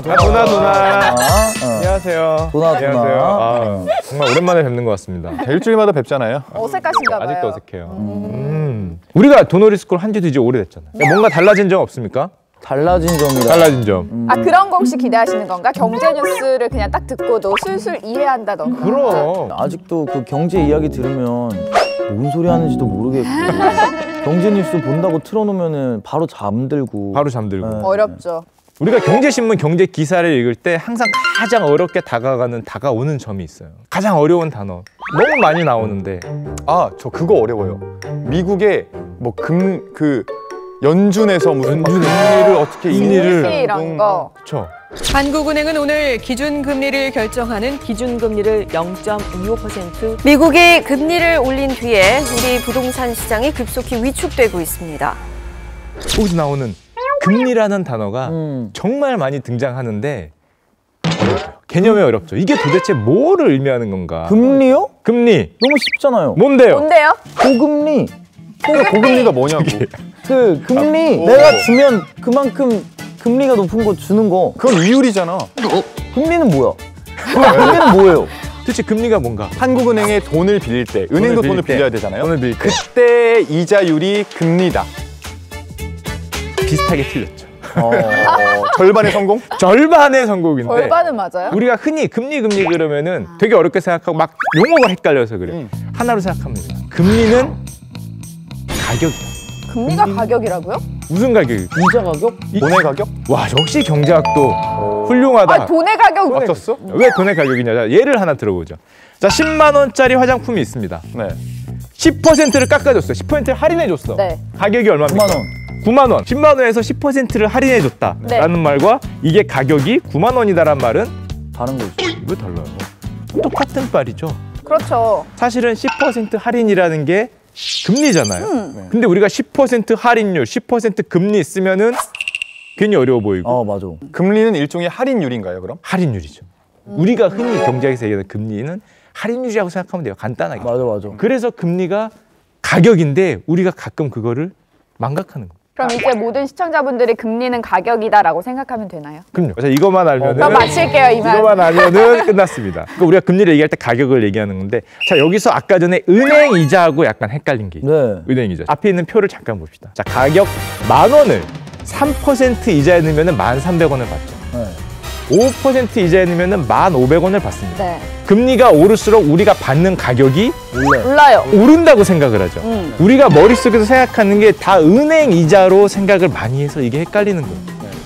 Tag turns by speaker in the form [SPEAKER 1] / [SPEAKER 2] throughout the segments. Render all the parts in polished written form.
[SPEAKER 1] 도나. 안녕하세요.
[SPEAKER 2] 도나.
[SPEAKER 1] 안녕하세요. 정말 오랜만에 뵙는 것 같습니다.
[SPEAKER 3] 일주일마다 뵙잖아요.
[SPEAKER 4] 어색하신가 봐요.
[SPEAKER 1] 아직도 어색해요. 우리가 도너리스쿨 한 지도 이제 오래됐잖아요. 뭔가 달라진 점 없습니까?
[SPEAKER 2] 달라진 점이다.
[SPEAKER 1] 달라진 점.
[SPEAKER 4] 그런 거 혹시 기대하시는 건가? 경제 뉴스를 그냥 딱 듣고도 술술 이해한다던가.
[SPEAKER 1] 그럼.
[SPEAKER 2] 아직도 그 경제 이야기 들으면 뭔 소리 하는지도 모르겠고 경제 뉴스 본다고 틀어놓으면 바로 잠들고.
[SPEAKER 1] 네.
[SPEAKER 4] 어렵죠.
[SPEAKER 1] 우리가 경제신문 경제 기사를 읽을 때 항상 가장 어렵게 다가오는 점이 있어요. 가장 어려운 단어. 너무 많이 나오는데.
[SPEAKER 3] 저 그거 어려워요. 미국의 뭐 연준에서 무슨 금리를 어떻게
[SPEAKER 4] 이런 거.
[SPEAKER 1] 그렇죠.
[SPEAKER 5] 한국은행은 오늘 기준금리를 결정하는 기준금리를 0.25%. 미국이 금리를 올린 뒤에 우리 부동산 시장이 급속히 위축되고 있습니다.
[SPEAKER 1] 거기서 나오는 금리라는 단어가 정말 많이 등장하는데 개념이 어렵죠. 이게 도대체 뭐를 의미하는 건가?
[SPEAKER 2] 금리요?
[SPEAKER 1] 금리.
[SPEAKER 2] 너무 쉽잖아요.
[SPEAKER 1] 뭔데요?
[SPEAKER 2] 고금리.
[SPEAKER 3] 고금리가 뭐냐고.
[SPEAKER 2] 그 금리 내가 주면 그만큼 금리가 높은 거 주는 거.
[SPEAKER 3] 그건 이율이잖아.
[SPEAKER 2] 금리는 뭐야? 금리는 뭐예요?
[SPEAKER 1] 도대체 금리가 뭔가?
[SPEAKER 3] 한국은행에 돈을 빌릴 때 은행도 돈을 빌려야 되잖아요.
[SPEAKER 1] 돈을 빌릴 때.
[SPEAKER 3] 그때 이자율이 금리다.
[SPEAKER 1] 비슷하게 틀렸죠.
[SPEAKER 3] 절반의 성공?
[SPEAKER 1] 절반의 성공인데.
[SPEAKER 4] 절반은 맞아요?
[SPEAKER 1] 우리가 흔히 금리 그러면은 되게 어렵게 생각하고 막 용어가 헷갈려서 그래. 하나로 생각하면 돼요. 금리는 가격이야.
[SPEAKER 4] 금리가 가격이라고요?
[SPEAKER 1] 무슨 가격이?
[SPEAKER 2] 이자 가격?
[SPEAKER 3] 돈의 가격?
[SPEAKER 1] 와, 역시 경제학도 훌륭하다.
[SPEAKER 4] 돈의 가격
[SPEAKER 3] 맞췄어?
[SPEAKER 1] 왜 돈의 가격이냐? 자, 예를 하나 들어보죠. 자, 10만 원짜리 화장품이 있습니다.
[SPEAKER 3] 네.
[SPEAKER 1] 10%를 깎아줬어. 10%를 할인해줬어.
[SPEAKER 4] 네.
[SPEAKER 1] 가격이 얼마입니까?
[SPEAKER 2] 9만 원.
[SPEAKER 1] 9만 원. 10만 원에서 10%를 할인해줬다.
[SPEAKER 4] 네.
[SPEAKER 1] 라는 말과 이게 가격이 9만 원이다라는 말은
[SPEAKER 2] 다른 거죠.
[SPEAKER 1] 왜 달라요? 똑같은 말이죠.
[SPEAKER 4] 그렇죠.
[SPEAKER 1] 사실은 10% 할인이라는 게 금리잖아요. 근데 우리가 10% 할인율, 10% 금리 쓰면은 괜히 어려워 보이고.
[SPEAKER 2] 맞아.
[SPEAKER 3] 금리는 일종의 할인율인가요, 그럼?
[SPEAKER 1] 할인율이죠. 우리가 흔히 경제학에서 얘기하는 금리는 할인율이라고 생각하면 돼요. 간단하게.
[SPEAKER 2] 맞아.
[SPEAKER 1] 그래서 금리가 가격인데 우리가 가끔 그거를 망각하는 거예요.
[SPEAKER 4] 그럼 이제 모든 시청자분들이 금리는 가격이다라고 생각하면 되나요?
[SPEAKER 1] 그럼요. 자, 이것만 알면은
[SPEAKER 4] 그럼 마칠게요, 이만.
[SPEAKER 1] 이것만 알면은 끝났습니다. 그러니까 우리가 금리를 얘기할 때 가격을 얘기하는 건데, 자, 여기서 아까 전에 은행 이자하고 약간 헷갈린 게 있어요.
[SPEAKER 2] 네.
[SPEAKER 1] 은행 이자. 앞에 있는 표를 잠깐 봅시다. 자, 가격 10,000원을 3% 이자에 넣으면은 1,300원을 받죠.
[SPEAKER 2] 네.
[SPEAKER 1] 5% 이자에 넣으면은 1,500원을 받습니다.
[SPEAKER 4] 네.
[SPEAKER 1] 금리가 오를수록 우리가 받는 가격이
[SPEAKER 4] 올라요.
[SPEAKER 1] 오른다고 생각을 하죠. 우리가 머릿속에서 생각하는 게 다 은행 이자로 생각을 많이 해서 이게 헷갈리는 거예요.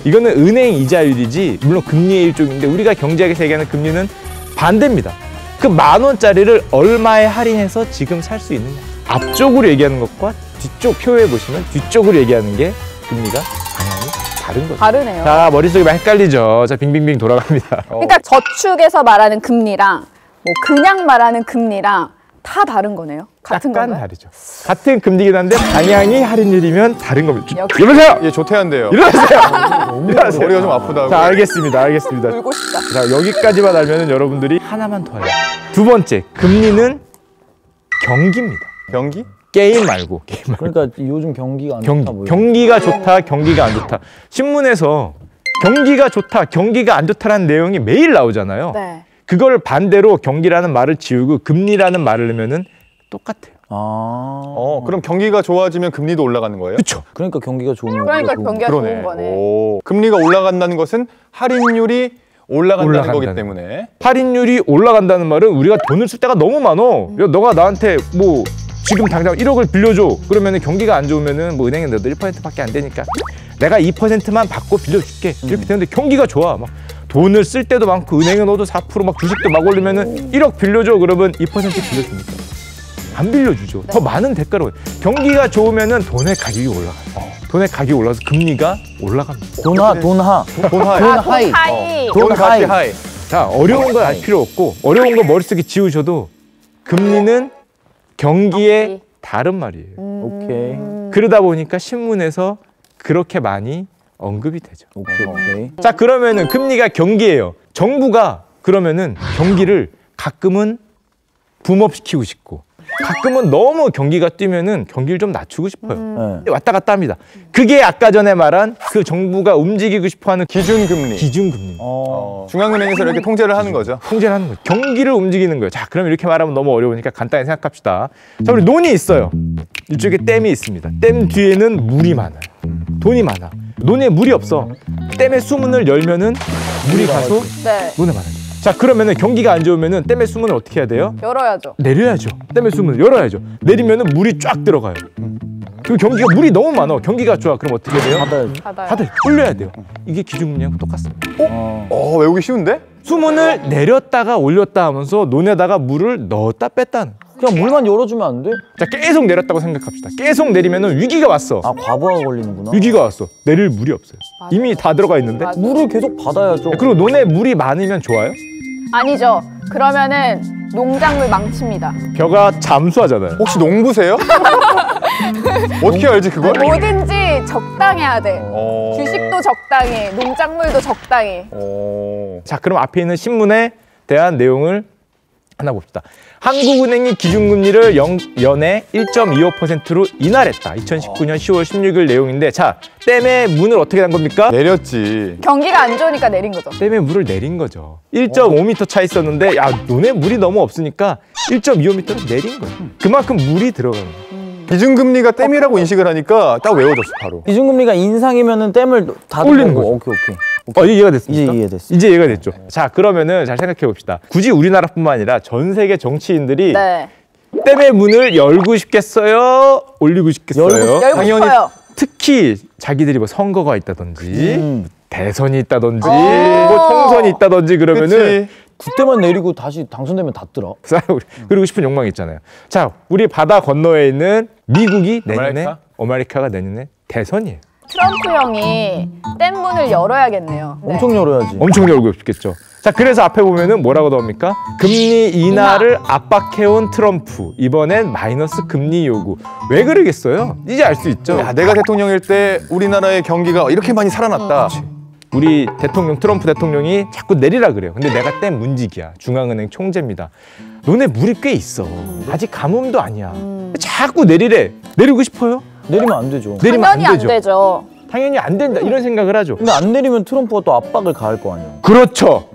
[SPEAKER 1] 이거는 은행 이자율이지, 물론 금리의 일종인데 우리가 경제학에서 얘기하는 금리는 반대입니다. 그 10,000원짜리를 얼마에 할인해서 지금 살 수 있느냐. 앞쪽으로 얘기하는 것과 뒤쪽 표에 보시면 뒤쪽으로 얘기하는 게 금리가 방향이 다른 거죠.
[SPEAKER 4] 다르네요.
[SPEAKER 1] 자, 머릿속이 막 헷갈리죠. 자, 빙빙빙 돌아갑니다.
[SPEAKER 4] 그러니까 저축에서 말하는 금리랑 뭐 그냥 말하는 금리랑 다 다른 거네요. 같은
[SPEAKER 1] 약간
[SPEAKER 4] 건가요?
[SPEAKER 1] 다르죠. 같은 금리긴 한데 방향이 할인율이면 다른 겁니다.
[SPEAKER 4] 역시.
[SPEAKER 1] 일어나세요!
[SPEAKER 3] 예, 조퇴한대요.
[SPEAKER 1] 일어나세요!
[SPEAKER 3] 머리가 좀 아프다고.
[SPEAKER 1] 자, 알겠습니다.
[SPEAKER 4] 울고 싶다.
[SPEAKER 1] 자, 여기까지만 알면은 여러분들이 하나만 더 알아요. 두 번째, 금리는 경기입니다.
[SPEAKER 3] 경기?
[SPEAKER 1] 게임 말고.
[SPEAKER 2] 그러니까 요즘 경기가 안 좋다 보여요.
[SPEAKER 1] 경기가 좋다, 경기가 안 좋다. 신문에서 경기가 좋다, 경기가 안 좋다라는 내용이 매일 나오잖아요.
[SPEAKER 4] 네.
[SPEAKER 1] 그걸 반대로 경기라는 말을 지우고 금리라는 말을 넣으면은 똑같아요.
[SPEAKER 3] 그럼 경기가 좋아지면 금리도 올라가는 거예요?
[SPEAKER 1] 그렇죠.
[SPEAKER 2] 그러니까 경기가 좋은
[SPEAKER 4] 그러니까
[SPEAKER 2] 거고.
[SPEAKER 4] 경기가 좋은 거네.
[SPEAKER 3] 금리가 올라간다는 것은 할인율이 올라간다는 거기 때문에.
[SPEAKER 1] 할인율이 올라간다는 말은 우리가 돈을 쓸 때가 너무 많어. 너가 나한테 뭐 지금 당장 1억을 빌려줘. 그러면은 경기가 안 좋으면은 뭐 은행에 너도 1%밖에 안 되니까 내가 2%만 받고 빌려줄게. 이렇게 되는데 경기가 좋아. 막 돈을 쓸 때도 많고 은행에 넣어도 4% 막 주식도 막 올리면은 1억 빌려줘. 그러면 2% 빌려줍니까? 안 빌려주죠. 더 많은 대가로. 경기가 좋으면은 돈의 가격이 올라가요. 돈의 가격이 올라서 금리가 올라갑니다.
[SPEAKER 2] 돈 하이.
[SPEAKER 3] 돈 하이.
[SPEAKER 1] 자, 어려운 건 알 필요 없고 어려운 거 머릿속에 지우셔도 금리는 경기의 다른 말이에요.
[SPEAKER 2] 오케이.
[SPEAKER 1] 그러다 보니까 신문에서 그렇게 많이 언급이 되죠.
[SPEAKER 2] 오케이.
[SPEAKER 1] 자, 그러면은 금리가 경기예요. 정부가 그러면은 경기를 가끔은 붐업시키고 싶고 가끔은 너무 경기가 뛰면은 경기를 좀 낮추고 싶어요.
[SPEAKER 2] 네.
[SPEAKER 1] 왔다 갔다 합니다. 그게 아까 전에 말한 그 정부가 움직이고 싶어하는
[SPEAKER 3] 기준금리.
[SPEAKER 1] 기준금리.
[SPEAKER 3] 중앙은행에서 이렇게 통제를 하는 거죠.
[SPEAKER 1] 통제를 하는 거예요. 경기를 움직이는 거예요. 자, 그럼 이렇게 말하면 너무 어려우니까 간단히 생각합시다. 자, 우리 논이 있어요. 이쪽에 댐이 있습니다. 댐 뒤에는 물이 많아요. 돈이 많아. 논에 물이 없어. 댐의 수문을 열면은 물이 가서
[SPEAKER 4] 네.
[SPEAKER 1] 논에 많아요. 자, 그러면은 경기가 안 좋으면은 댐의 수문을 어떻게 해야 돼요?
[SPEAKER 4] 열어야죠.
[SPEAKER 1] 내려야죠. 댐의 수문을 열어야죠. 내리면은 물이 쫙 들어가요. 그 경기가 물이 너무 많아. 경기가 좋아. 그럼 어떻게 돼요?
[SPEAKER 2] 받아야지.
[SPEAKER 4] 받아요.
[SPEAKER 1] 다들 올려야 돼요. 이게 기준금리하고 똑같습니다.
[SPEAKER 3] 외우기 쉬운데?
[SPEAKER 1] 수문을 내렸다가 올렸다 하면서 논에다가 물을 넣었다 뺐다는.
[SPEAKER 2] 그냥 물만 열어주면 안 돼?
[SPEAKER 1] 자, 계속 내렸다고 생각합시다. 계속 내리면은 위기가 왔어.
[SPEAKER 2] 아, 과부하가 걸리는구나.
[SPEAKER 1] 위기가 왔어. 내릴 물이 없어요. 이미 다 들어가 있는데.
[SPEAKER 4] 맞아.
[SPEAKER 2] 물을 계속 받아야죠.
[SPEAKER 1] 그리고 논에 물이 많으면 좋아요?
[SPEAKER 4] 아니죠. 그러면은 농작물 망칩니다.
[SPEAKER 1] 벼가 잠수하잖아요.
[SPEAKER 3] 혹시 농부세요? 어떻게 알지 그걸?
[SPEAKER 4] 뭐든지 적당해야 돼.
[SPEAKER 3] 어.
[SPEAKER 4] 주식도 적당히, 농작물도 적당히.
[SPEAKER 1] 자, 그럼 앞에 있는 신문에 대한 내용을 하나 봅시다. 한국은행이 기준금리를 연에 1.25%로 인하했다. 2019년 10월 16일 내용인데, 자, 댐의 문을 어떻게 한 겁니까?
[SPEAKER 3] 내렸지.
[SPEAKER 4] 경기가 안 좋으니까 내린 거죠.
[SPEAKER 1] 댐의 물을 내린 거죠. 1.5m 차 있었는데, 야, 논에 물이 너무 없으니까 1.25m로 내린 거예요. 그만큼 물이 들어가는 거예요.
[SPEAKER 3] 기준금리가 댐이라고 인식을 하니까 딱 외워졌어 바로.
[SPEAKER 2] 기준금리가 인상이면은 댐을 닫는
[SPEAKER 1] 올리는
[SPEAKER 2] 거고.
[SPEAKER 1] 거죠.
[SPEAKER 2] 오케이.
[SPEAKER 1] 이해가 됐습니까?
[SPEAKER 2] 이제 이해됐어.
[SPEAKER 1] 이제 이해가 됐죠. 자, 그러면은 잘 생각해 봅시다. 굳이 우리나라뿐만 아니라 전 세계 정치인들이
[SPEAKER 4] 네.
[SPEAKER 1] 댐의 문을 열고 싶겠어요? 올리고 싶겠어요?
[SPEAKER 2] 열고
[SPEAKER 4] 열고
[SPEAKER 3] 당연히
[SPEAKER 4] 싶어요.
[SPEAKER 1] 특히 자기들이 뭐 선거가 있다든지 대선이 있다든지
[SPEAKER 4] 어.
[SPEAKER 1] 뭐 총선이 있다든지 그러면은
[SPEAKER 3] 그치?
[SPEAKER 2] 그때만 내리고 다시 당선되면 닫더라.
[SPEAKER 1] 그리고 싶은 욕망이 있잖아요. 자, 우리 바다 건너에 있는 미국이 내년에 아메리카가 내년에 대선이에요.
[SPEAKER 4] 트럼프 형이 댐 문을 열어야겠네요. 네.
[SPEAKER 2] 엄청 열어야지.
[SPEAKER 1] 엄청 열고 싶겠죠. 자, 그래서 앞에 보면은 뭐라고 나옵니까? 금리 인하를 압박해온 트럼프. 이번엔 마이너스 금리 요구. 왜 그러겠어요? 이제 알 수 있죠.
[SPEAKER 3] 야, 내가 대통령일 때 우리나라의 경기가 이렇게 많이 살아났다.
[SPEAKER 1] 우리 대통령 트럼프 대통령이 자꾸 내리라 그래요. 근데 내가 댐 문직이야. 중앙은행 총재입니다. 논에 물이 꽤 있어. 아직 가뭄도 아니야. 자꾸 내리래. 내리고 싶어요?
[SPEAKER 2] 내리면 안 되죠.
[SPEAKER 1] 내리면
[SPEAKER 4] 당연히
[SPEAKER 1] 안
[SPEAKER 4] 안
[SPEAKER 1] 되죠.
[SPEAKER 4] 되죠.
[SPEAKER 1] 당연히 안 된다. 이런 생각을 하죠.
[SPEAKER 2] 근데 안 내리면 트럼프가 또 압박을 가할 거 아니에요.
[SPEAKER 1] 그렇죠.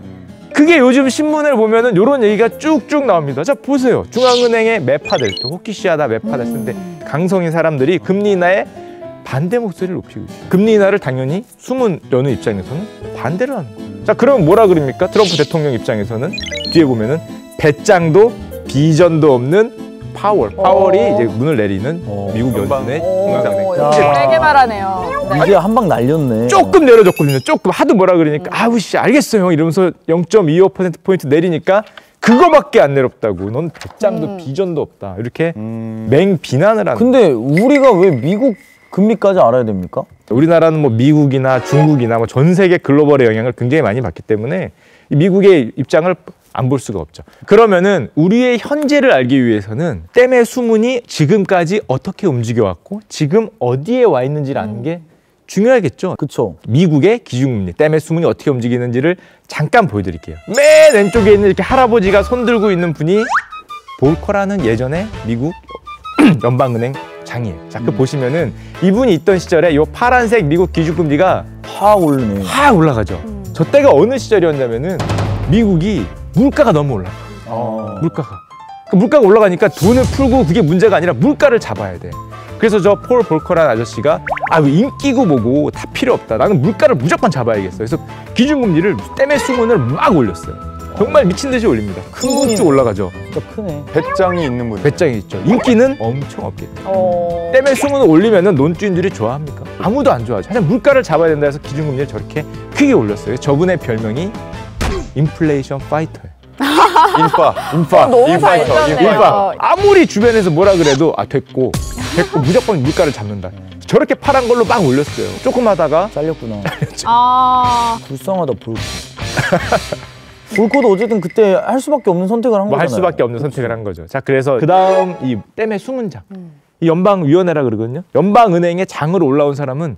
[SPEAKER 1] 그게 요즘 신문을 보면은 이런 얘기가 쭉쭉 나옵니다. 자, 보세요. 중앙은행의 매파들, 또 호키시아다 매파들인데 강성인 사람들이 금리 인하에 반대 목소리를 높이고 있어요. 금리 인하를 당연히 숨은 여는 입장에서는 반대를 하는 거예요. 자, 그럼 뭐라 그럽니까? 트럼프 대통령 입장에서는 뒤에 보면은 배짱도 비전도 없는 파월이 이제 문을 내리는 미국 연준의 중앙은행.
[SPEAKER 4] 세게 말하네요. 네.
[SPEAKER 2] 이제 한 방 날렸네.
[SPEAKER 1] 조금 내려줬거든요. 조금 하도 뭐라 그러니까 아우 씨 알겠어요 이러면서 0.25%포인트 내리니까 그거밖에 안 내렸다고. 넌 배짱도 비전도 없다. 이렇게 맹 비난을 하는.
[SPEAKER 2] 근데 우리가 왜 미국 금리까지 알아야 됩니까?
[SPEAKER 1] 우리나라는 뭐 미국이나 중국이나 뭐 전 세계 글로벌의 영향을 굉장히 많이 받기 때문에 이 미국의 입장을 안 볼 수가 없죠. 그러면은 우리의 현재를 알기 위해서는 댐의 수문이 지금까지 어떻게 움직여왔고 지금 어디에 와 있는지를 아는 게 중요하겠죠.
[SPEAKER 2] 그쵸.
[SPEAKER 1] 미국의 기준금리, 댐의 수문이 어떻게 움직이는지를 잠깐 보여드릴게요. 맨 왼쪽에 있는 이렇게 할아버지가 손 들고 있는 분이 볼커라는 예전에 미국 연방은행 장이에요. 자, 그 보시면은 이분이 있던 시절에 이 파란색 미국 기준금리가
[SPEAKER 2] 확 오르네.
[SPEAKER 1] 확 올라가죠. 저 때가 어느 시절이었냐면은 미국이 물가가 너무 올라가. 물가가 올라가니까 돈을 풀고 그게 문제가 아니라 물가를 잡아야 돼. 그래서 저 폴 볼커라는 아저씨가 인기고 뭐고 다 필요 없다. 나는 물가를 무조건 잡아야겠어. 그래서 기준금리를 댐의 수문을 막 올렸어요. 정말 미친 듯이 올립니다. 큰 쭉 올라가죠.
[SPEAKER 2] 진짜 크네.
[SPEAKER 3] 배짱이 있는 분.
[SPEAKER 1] 배짱이 있죠. 인기는 엄청 없겠죠. 댐의 수문을 올리면은 논주인들이 좋아합니까? 아무도 안 좋아하죠. 하지만 물가를 잡아야 된다 해서 기준금리를 저렇게 크게 올렸어요. 저분의 별명이 인플레이션 파이터예요. 인파.
[SPEAKER 4] 너무 잘
[SPEAKER 3] 인파이터,
[SPEAKER 4] 짰네요.
[SPEAKER 1] 인파. 아무리 주변에서 뭐라 그래도 됐고 무조건 물가를 잡는다. 저렇게 파란 걸로 막 올렸어요. 조금 하다가
[SPEAKER 2] 잘렸구나. 불쌍하다 볼코. 볼코도 어쨌든 그때 할 수밖에 없는 선택을 한
[SPEAKER 1] 뭐
[SPEAKER 2] 거잖아요.
[SPEAKER 1] 할 수밖에 없는 선택을 한 거죠. 자, 그래서 그다음 이 댐의 수문장. 이 연방위원회라 그러거든요. 연방은행의 장으로 올라온 사람은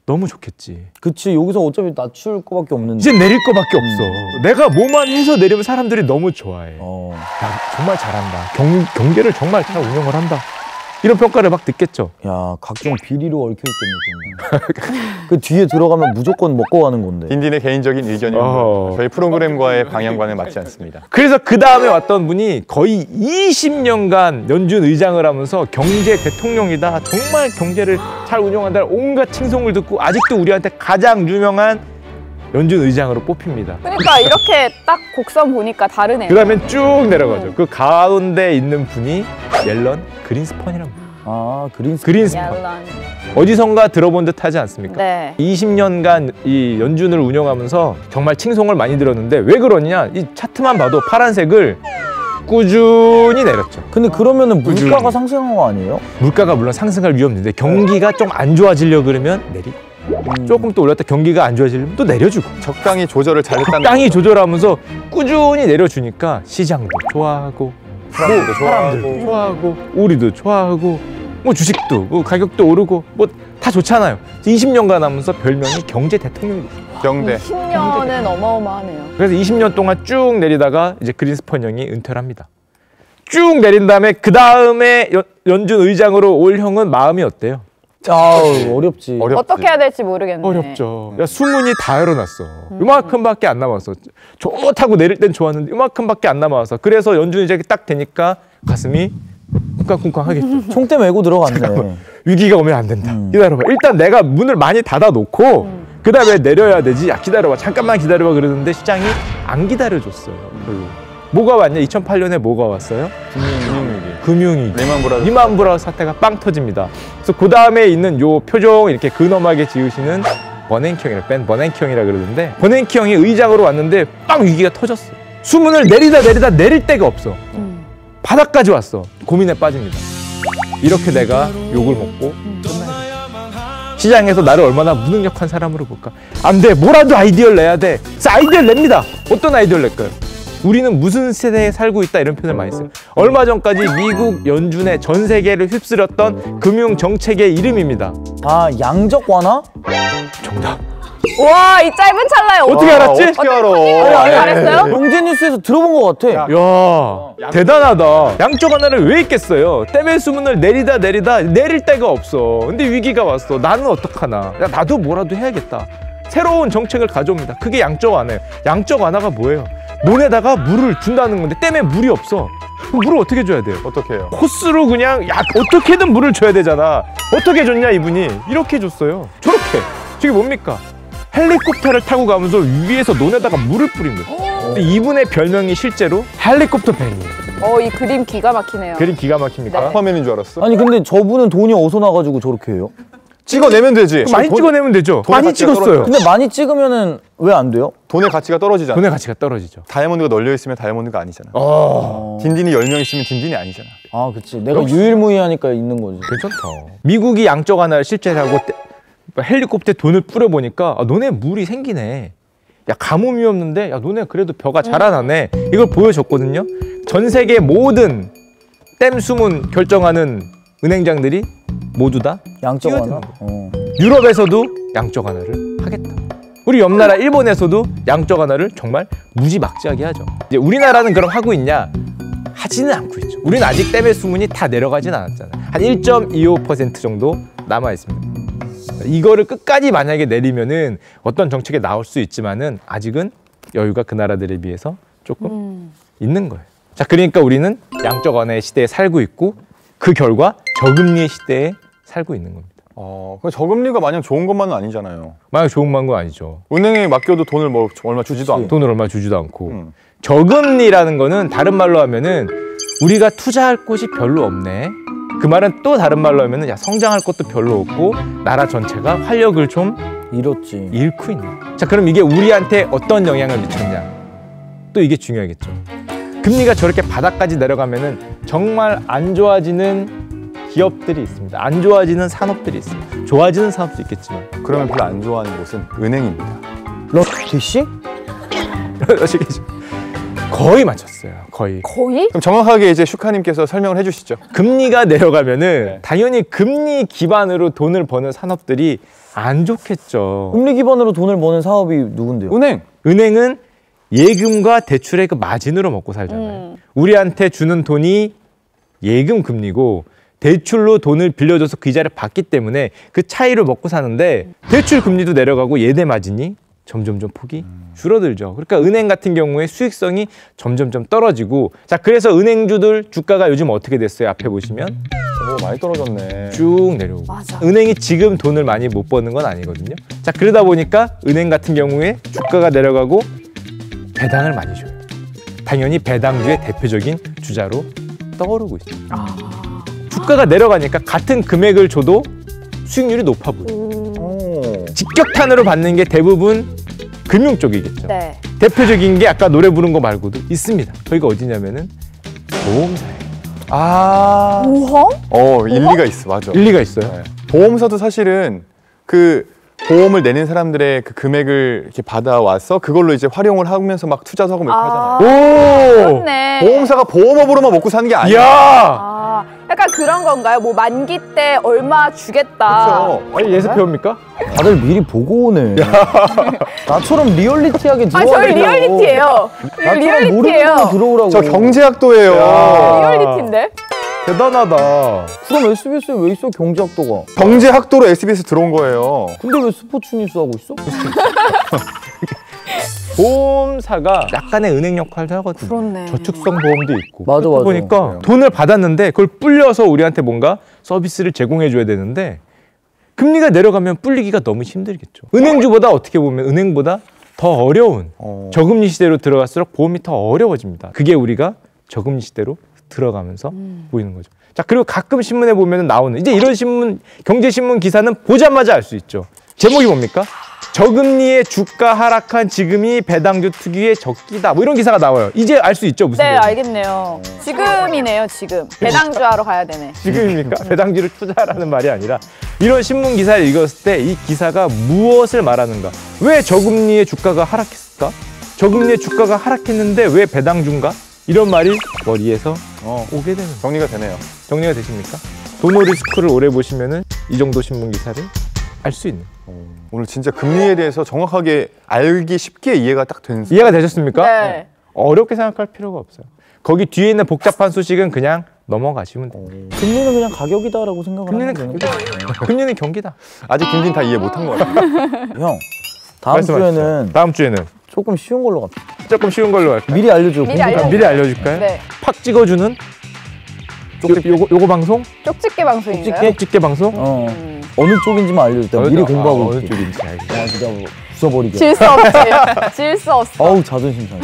[SPEAKER 1] 너무 좋겠지.
[SPEAKER 2] 그치, 여기서 어차피 낮출 거밖에 없는데.
[SPEAKER 1] 이제 내릴 거밖에 없어. 내가 뭐만 해서 내리면 사람들이 너무 좋아해. 야, 정말 잘한다. 경제를 정말 잘 운영을 한다. 이런 평가를 막 듣겠죠.
[SPEAKER 2] 야, 각종 비리로 얽혀있겠네. 그러면. 그 뒤에 들어가면 무조건 먹고 가는 건데.
[SPEAKER 3] 딘딘의 개인적인 의견입니다. 저희 프로그램과의 방향과는 맞지 않습니다.
[SPEAKER 1] 그래서 그 다음에 왔던 분이 거의 20년간 연준 의장을 하면서 경제 대통령이다. 정말 경제를 잘 운영한다. 온갖 칭송을 듣고 아직도 우리한테 가장 유명한 연준 의장으로 뽑힙니다.
[SPEAKER 4] 그러니까 이렇게 딱 곡선 보니까 다르네요.
[SPEAKER 1] 그 다음에 쭉 내려가죠. 그 가운데 있는 분이 옐런 그린스펀이라고.
[SPEAKER 2] 아, 그린스펀.
[SPEAKER 4] 얄런.
[SPEAKER 1] 어디선가 들어본 듯 하지 않습니까?
[SPEAKER 4] 네.
[SPEAKER 1] 20년간 이 연준을 운영하면서 정말 칭송을 많이 들었는데 왜 그러냐? 이 차트만 봐도 파란색을 꾸준히 내렸죠.
[SPEAKER 2] 근데 그러면은 물가가 상승한 거 아니에요?
[SPEAKER 1] 물가가 물론 상승할 위험이 있는데 경기가 좀 안 좋아지려고 그러면 내리고 조금 또 올렸다 경기가 안 좋아지려면 또 내려주고
[SPEAKER 3] 적당히 조절을 잘했다는
[SPEAKER 1] 적당히 조절하면서 꾸준히 내려주니까 시장도 좋아하고
[SPEAKER 3] 사람들도
[SPEAKER 1] 사람들도 좋아하고 우리도 좋아하고 뭐 주식도 뭐 가격도 오르고 뭐 다 좋잖아요. 20년간 하면서 별명이 경제 대통령이 됐어요.
[SPEAKER 3] 경대.
[SPEAKER 4] 10년은 어마어마하네요.
[SPEAKER 1] 그래서 20년 동안 쭉 내리다가 이제 그린스펀 형이 은퇴를 합니다. 쭉 내린 다음에 그 다음에 연준 의장으로 올 형은 마음이 어때요?
[SPEAKER 2] 아우, 어렵지.
[SPEAKER 3] 어렵지.
[SPEAKER 4] 어떻게 해야 될지 모르겠네.
[SPEAKER 1] 어렵죠. 야, 수문이 다 열어놨어. 이만큼밖에 안 남았어. 좋다고 내릴 땐 좋았는데 이만큼밖에 안 남아서 그래서 연준 의장이 딱 되니까 가슴이 쿵쾅쿵쾅 하겠죠.
[SPEAKER 2] 총대 메고 들어갔네.
[SPEAKER 1] 위기가 오면 안 된다. 기다려봐. 일단 내가 문을 많이 닫아놓고 그 다음에 내려야 되지. 야, 기다려봐. 잠깐만 기다려봐. 그러는데 시장이 안 기다려줬어요. 별로. 뭐가 왔냐? 2008년에 뭐가 왔어요?
[SPEAKER 3] 금융위기.
[SPEAKER 1] 금융위기.
[SPEAKER 3] 레몬브라더스.
[SPEAKER 1] 리만 브라더스 사태가 빵 터집니다. 그래서 그 다음에 있는 요 표정 이렇게 근엄하게 지으시는 버냉키 형이라 벤 버냉키 형이라 그러는데 버냉키 형이 의장으로 왔는데 빵 위기가 터졌어. 수문을 내리다 내릴 데가 없어. 바닥까지 왔어. 고민에 빠집니다. 이렇게 내가 욕을 먹고 끝나야겠다. 시장에서 나를 얼마나 무능력한 사람으로 볼까? 안 돼. 뭐라도 아이디어를 내야 돼. 그래서 아이디어를 냅니다. 어떤 아이디어를 낼까요? 우리는 무슨 세대에 살고 있다 이런 표현을 많이 써요. 얼마 전까지 미국 연준의 전 세계를 휩쓸었던 금융 정책의 이름입니다.
[SPEAKER 2] 아, 양적 완화?
[SPEAKER 1] 정답.
[SPEAKER 4] 와, 이 짧은 찰나에
[SPEAKER 1] 어떻게 알았지?
[SPEAKER 3] 어떻게 알아?
[SPEAKER 4] 잘했어요?
[SPEAKER 2] 경제뉴스에서 들어본 것 같아.
[SPEAKER 1] 야, 대단하다. 양쪽 하나를 왜 있겠어요? 때문에 수문을 내리다 내릴 데가 없어. 근데 위기가 왔어. 나는 어떡하나? 야, 나도 뭐라도 해야겠다. 새로운 정책을 가져옵니다. 그게 양적 완화예요. 양적 완화가 뭐예요? 논에다가 물을 준다는 건데 때문에 물이 없어. 그럼 물을 어떻게 줘야 돼요?
[SPEAKER 3] 어떻게 해요?
[SPEAKER 1] 코스로 그냥 야 어떻게든 물을 줘야 되잖아. 어떻게 줬냐 이분이? 이렇게 줬어요. 저렇게. 저게 뭡니까? 헬리콥터를 타고 가면서 위에서 논에다가 물을 뿌린 거예요. 근데 이분의 별명이 실제로 헬리콥터 벤이에요.
[SPEAKER 4] 이 그림 기가 막히네요.
[SPEAKER 1] 그림 기가 막힙니까?
[SPEAKER 3] 아쿠아맨인 줄 알았어?
[SPEAKER 2] 아니, 근데 저분은 돈이 어디서 나가지고 저렇게 해요?
[SPEAKER 3] 찍어내면 되지.
[SPEAKER 1] 많이 찍어내면 되죠.
[SPEAKER 3] 돈의
[SPEAKER 1] 많이
[SPEAKER 3] 가치가
[SPEAKER 1] 찍었어요.
[SPEAKER 2] 근데 많이 찍으면은 왜 안 돼요?
[SPEAKER 3] 돈의 가치가 떨어지잖아.
[SPEAKER 1] 돈의 가치가 떨어지죠.
[SPEAKER 3] 다이아몬드가 널려 있으면 다이아몬드가 아니잖아. 딘딘이 10명 있으면 딘딘이 아니잖아.
[SPEAKER 2] 아, 그치. 내가 유일무이하니까 있는 거지.
[SPEAKER 1] 괜찮다. 미국이 양적 완화를 실제하고 헬리콥터에 돈을 뿌려보니까 너네 물이 생기네. 야, 가뭄이 없는데 야, 너네 그래도 벼가 자라나네. 이걸 보여줬거든요. 전 세계 모든 댐 수문 결정하는 은행장들이 모두 다
[SPEAKER 2] 양적
[SPEAKER 1] 뛰어드는
[SPEAKER 2] 완화?
[SPEAKER 1] 유럽에서도 양적 완화를 하겠다. 우리 옆 나라 일본에서도 양적 완화를 정말 무지막지하게 하죠. 이제 우리나라는 그럼 하고 있냐? 하지는 않고 있죠. 우리는 아직 댐의 수문이 다 내려가진 않았잖아요. 한 1.25% 정도 남아 있습니다. 이거를 끝까지 만약에 내리면은 어떤 정책이 나올 수 있지만은 아직은 여유가 그 나라들에 비해서 조금 있는 거예요. 자, 그러니까 우리는 양적 완화의 시대에 살고 있고 그 결과 저금리의 시대에 살고 있는 겁니다.
[SPEAKER 3] 그 저금리가 마냥 좋은 것만은 아니잖아요.
[SPEAKER 1] 만약 좋은 건 아니죠.
[SPEAKER 3] 은행에 맡겨도 돈을 뭐 얼마 주지도 않고.
[SPEAKER 1] 돈을 얼마 주지도 않고. 저금리라는 거는 다른 말로 하면은 우리가 투자할 곳이 별로 없네. 그 말은 또 다른 말로 하면은 야, 성장할 것도 별로 없고 나라 전체가 활력을 좀
[SPEAKER 2] 잃었지.
[SPEAKER 1] 잃고 있는. 자, 그럼 이게 우리한테 어떤 영향을 미쳤냐? 또 이게 중요하겠죠. 금리가 저렇게 바닥까지 내려가면은 정말 안 좋아지는 기업들이 있습니다. 안 좋아지는 산업들이 있습니다. 좋아지는 산업도 있겠지만.
[SPEAKER 3] 그러면 별로 안 좋아하는 곳은 은행입니다.
[SPEAKER 2] 러시시?
[SPEAKER 1] 아시겠죠? 거의 맞췄어요. 거의.
[SPEAKER 4] 거의?
[SPEAKER 3] 그럼 정확하게 이제 슈카님께서 설명을 해주시죠.
[SPEAKER 1] 금리가 내려가면은 당연히 금리 기반으로 돈을 버는 산업들이 안 좋겠죠.
[SPEAKER 2] 금리 기반으로 돈을 버는 사업이 누군데요?
[SPEAKER 3] 은행.
[SPEAKER 1] 은행은 예금과 대출의 그 마진으로 먹고 살잖아요. 우리한테 주는 돈이 예금 금리고 대출로 돈을 빌려줘서 그 이자를 받기 때문에 그 차이를 먹고 사는데 대출 금리도 내려가고 예대 마진이 점점점 폭이 줄어들죠. 그러니까 은행 같은 경우에 수익성이 점점점 떨어지고 자 그래서 은행주들 주가가 요즘 어떻게 됐어요? 앞에 보시면
[SPEAKER 3] 오, 많이 떨어졌네.
[SPEAKER 1] 쭉 내려오고
[SPEAKER 4] 맞아.
[SPEAKER 1] 은행이 지금 돈을 많이 못 버는 건 아니거든요. 자 그러다 보니까 은행 같은 경우에 주가가 내려가고 배당을 많이 줘요. 당연히 배당주의 대표적인 주자로 떠오르고 있습니다. 주가가 내려가니까 같은 금액을 줘도 수익률이 높아 보여요.
[SPEAKER 3] 오.
[SPEAKER 1] 직격탄으로 받는 게 대부분 금융 쪽이겠죠.
[SPEAKER 4] 네.
[SPEAKER 1] 대표적인 게 아까 노래 부른 거 말고도 있습니다. 거기가 어디냐면은 보험사예요.
[SPEAKER 3] 아.
[SPEAKER 4] 보험?
[SPEAKER 3] 일리가 있어. 맞아.
[SPEAKER 1] 일리가 있어요.
[SPEAKER 3] 네. 보험사도 사실은 그 보험을 내는 사람들의 그 금액을 이렇게 받아와서 그걸로 이제 활용을 하면서 막 투자도 하고 막 이렇게 하잖아요.
[SPEAKER 1] 오!
[SPEAKER 4] 그렇네.
[SPEAKER 3] 보험사가 보험업으로만 먹고 사는 게 아니야.
[SPEAKER 1] 이야!
[SPEAKER 4] 아, 약간 그런 건가요? 뭐 만기 때 얼마 주겠다.
[SPEAKER 3] 그렇죠.
[SPEAKER 1] 아니 예습 배웁니까?
[SPEAKER 2] 다들 미리 보고 오네. 나처럼 리얼리티하게
[SPEAKER 4] 아,
[SPEAKER 2] 들어와야
[SPEAKER 4] 저희
[SPEAKER 2] 되냐고.
[SPEAKER 4] 리얼리티예요.
[SPEAKER 2] 나처럼 모르는
[SPEAKER 4] 리얼리티예요.
[SPEAKER 2] 거 들어오라고.
[SPEAKER 3] 저 경제학도예요.
[SPEAKER 4] 리얼리티인데?
[SPEAKER 1] 대단하다.
[SPEAKER 2] 그럼 SBS에 왜 있어, 경제학도가?
[SPEAKER 3] 경제학도로 SBS 들어온 거예요.
[SPEAKER 2] 근데 왜 스포츠 뉴스 하고 있어?
[SPEAKER 1] 보험사가 약간의 은행 역할도 하거든요.
[SPEAKER 4] 그렇네.
[SPEAKER 1] 저축성 보험도 있고.
[SPEAKER 2] 맞아,
[SPEAKER 1] 그러다
[SPEAKER 2] 맞아.
[SPEAKER 1] 보니까 돈을 받았는데 그걸 불려서 우리한테 뭔가 서비스를 제공해 줘야 되는데 금리가 내려가면 불리기가 너무 힘들겠죠. 은행주보다 어떻게 보면 은행보다 더 어려운 저금리 시대로 들어갈수록 보험이 더 어려워집니다. 그게 우리가 저금리 시대로 들어가면서 보이는 거죠. 자, 그리고 가끔 신문에 보면 나오는 이제 이런 신문, 경제신문 기사는 보자마자 알 수 있죠. 제목이 뭡니까? 저금리의 주가 하락한 지금이 배당주 투기의 적기다. 뭐 이런 기사가 나와요. 이제 알 수 있죠, 무슨
[SPEAKER 4] 네,
[SPEAKER 1] 얘기인지.
[SPEAKER 4] 알겠네요. 지금이네요, 지금. 배당주 하러 가야 되네.
[SPEAKER 1] 지금입니까? 배당주를 투자하라는 말이 아니라 이런 신문 기사를 읽었을 때 이 기사가 무엇을 말하는가? 왜 저금리의 주가가 하락했을까? 저금리의 주가가 하락했는데 왜 배당주인가? 이런 말이 머리에서 오게 되는 거예요.
[SPEAKER 3] 정리가 되네요.
[SPEAKER 1] 정리가 되십니까? 도노리스크를 오래 보시면은 이 정도 신문 기사를 알 수 있는.
[SPEAKER 3] 오늘 진짜 금리에 대해서 정확하게 알기 쉽게 이해가 딱 된.
[SPEAKER 1] 이해가 되셨습니까?
[SPEAKER 4] 네.
[SPEAKER 1] 어렵게 생각할 필요가 없어요. 거기 뒤에 있는 복잡한 소식은 그냥 넘어가시면 돼요.
[SPEAKER 2] 금리는 그냥 가격이다라고 생각을
[SPEAKER 1] 금리는
[SPEAKER 2] 하면 되는
[SPEAKER 1] 가격이다. 금리는 경기다.
[SPEAKER 3] 아직 김진 다 이해 못한 것 같아요.
[SPEAKER 2] 형, 다음
[SPEAKER 1] 말씀하시죠.
[SPEAKER 2] 주에는
[SPEAKER 1] 다음 주에는
[SPEAKER 2] 조금 쉬운 걸로 갑시다.
[SPEAKER 1] 조금 쉬운 걸로 할까요?
[SPEAKER 2] 미리 알려줘.
[SPEAKER 4] 미리
[SPEAKER 2] 공부-
[SPEAKER 4] 알려줘.
[SPEAKER 1] 미리 알려줄까요?
[SPEAKER 4] 네.
[SPEAKER 1] 팍 찍어주는 요거 방송?
[SPEAKER 4] 쪽집게 방송인가요?
[SPEAKER 2] 쪽집게?
[SPEAKER 1] 찍게 방송?
[SPEAKER 2] 어느 쪽인지만 알려줘. 미리 공부하고
[SPEAKER 1] 어느
[SPEAKER 2] 올게.
[SPEAKER 1] 쪽인지 알겠어요.
[SPEAKER 2] 야, 진짜 뭐 부숴버리게.
[SPEAKER 4] 질 수 없지. 질 수 없어.
[SPEAKER 2] 어우, 자존심 상해.